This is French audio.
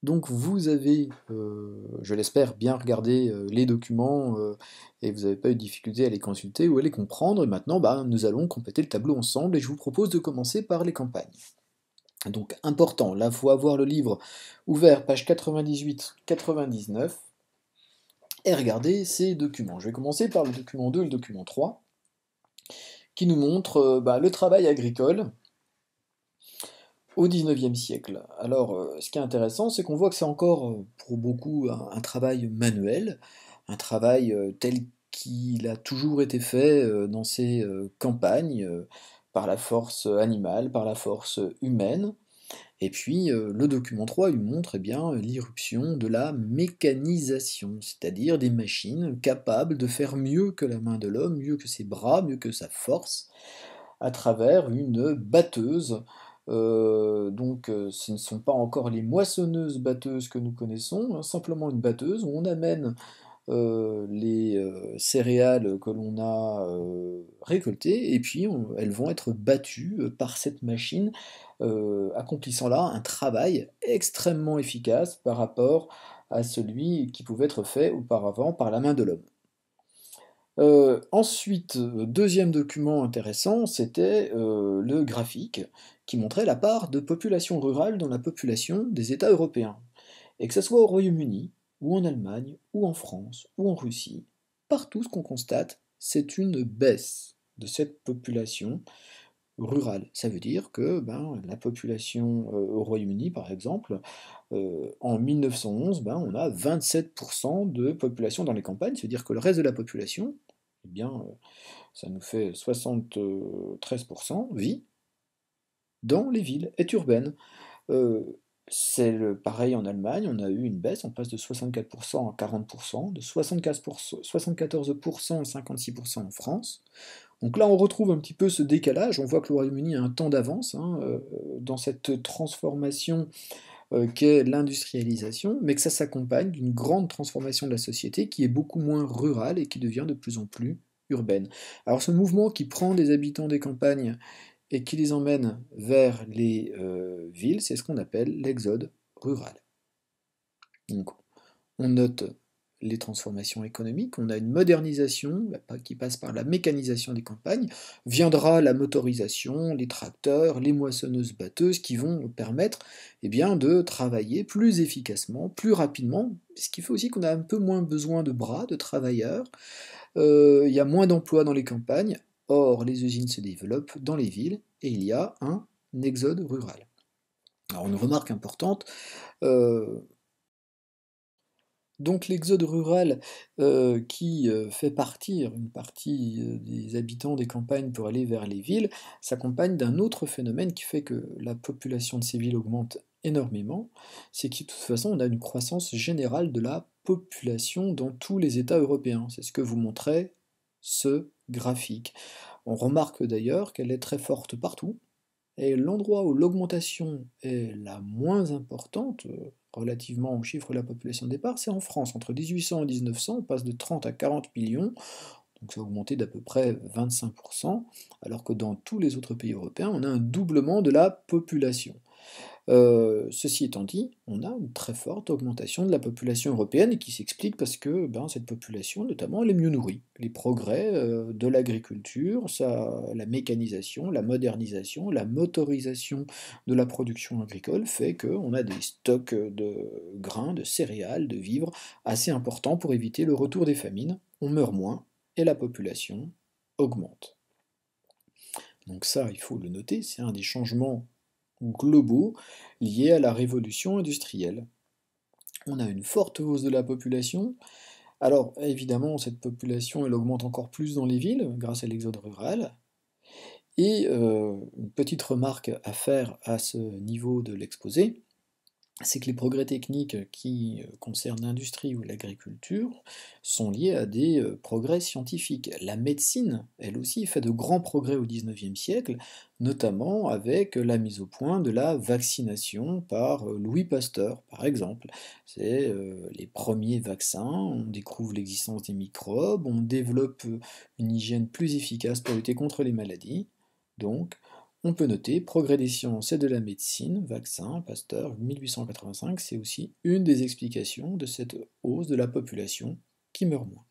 Donc vous avez, je l'espère, bien regardé, les documents, et vous n'avez pas eu de difficulté à les consulter ou à les comprendre et maintenant, bah, nous allons compléter le tableau ensemble et je vous propose de commencer par les campagnes. Donc important, là, il faut avoir le livre ouvert, page 98-99 et regarder ces documents. Je vais commencer par le document 2 et le document 3 qui nous montrent, bah, le travail agricole au XIXe siècle. Alors, ce qui est intéressant, c'est qu'on voit que c'est encore, pour beaucoup, un travail manuel, un travail, tel qu'il a toujours été fait, dans ces, campagnes, par la force animale, par la force humaine. Et puis, le document 3, il montre, eh bien, l'irruption de la mécanisation, c'est-à-dire des machines capables de faire mieux que la main de l'homme, mieux que ses bras, mieux que sa force, à travers une batteuse. Donc, ce ne sont pas encore les moissonneuses-batteuses que nous connaissons, hein, simplement une batteuse où on amène les céréales que l'on a récoltées, et puis elles vont être battues par cette machine, accomplissant là un travail extrêmement efficace par rapport à celui qui pouvait être fait auparavant par la main de l'homme. Ensuite, 2e document intéressant, c'était, le graphique qui montrait la part de population rurale dans la population des États européens. Et que ça soit au Royaume-Uni, ou en Allemagne, ou en France, ou en Russie, partout ce qu'on constate, c'est une baisse de cette population rurale. Ça veut dire que ben, la population au Royaume-Uni, par exemple, en 1911, ben, on a 27% de population dans les campagnes, c'est-à-dire que le reste de la population, eh bien, ça nous fait 73%, vit dans les villes, est urbaine. Heu, c'est le pareil en Allemagne, on a eu une baisse, on passe de 64% à 40%, de 74% à 56% en France. Donc là, on retrouve un petit peu ce décalage, on voit que le Royaume-Uni a un temps d'avance, hein, dans cette transformation, qu'est l'industrialisation, mais que ça s'accompagne d'une grande transformation de la société qui est beaucoup moins rurale et qui devient de plus en plus urbaine. Alors ce mouvement qui prend des habitants des campagnes et qui les emmène vers les villes, c'est ce qu'on appelle l'exode rural. Donc on note les transformations économiques, on a une modernisation qui passe par la mécanisation des campagnes, viendra la motorisation, les tracteurs, les moissonneuses-batteuses qui vont permettre eh bien, de travailler plus efficacement, plus rapidement, ce qui fait aussi qu'on a un peu moins besoin de bras, de travailleurs, il y a moins d'emplois dans les campagnes, or les usines se développent dans les villes et il y a un exode rural. Alors une remarque importante, euh, donc l'exode rural qui fait partir une partie des habitants des campagnes pour aller vers les villes s'accompagne d'un autre phénomène qui fait que la population de ces villes augmente énormément, c'est que de toute façon on a une croissance générale de la population dans tous les États européens. C'est ce que vous montrait ce graphique. On remarque d'ailleurs qu'elle est très forte partout, et l'endroit où l'augmentation est la moins importante, relativement au chiffre de la population de départ, c'est en France. Entre 1800 et 1900, on passe de 30 à 40 millions, donc ça a augmenté d'à peu près 25%, alors que dans tous les autres pays européens, on a un doublement de la population. Ceci étant dit, on a une très forte augmentation de la population européenne et qui s'explique parce que ben, cette population, notamment, elle est mieux nourrie. Les progrès de l'agriculture, la mécanisation, la modernisation, la motorisation de la production agricole fait qu'on a des stocks de grains, de céréales, de vivres assez importants pour éviter le retour des famines. On meurt moins et la population augmente. Donc ça, il faut le noter, c'est un des changements globaux liés à la révolution industrielle. On a une forte hausse de la population. Alors évidemment, cette population, elle augmente encore plus dans les villes grâce à l'exode rural. Et une petite remarque à faire à ce niveau de l'exposé, c'est que les progrès techniques qui concernent l'industrie ou l'agriculture sont liés à des progrès scientifiques. La médecine, elle aussi, fait de grands progrès au XIXe siècle, notamment avec la mise au point de la vaccination par Louis Pasteur, par exemple. C'est les premiers vaccins, on découvre l'existence des microbes, on développe une hygiène plus efficace pour lutter contre les maladies. Donc, On peut noter progrès des sciences et de la médecine, vaccins, Pasteur, 1885, c'est aussi une des explications de cette hausse de la population qui meurt moins.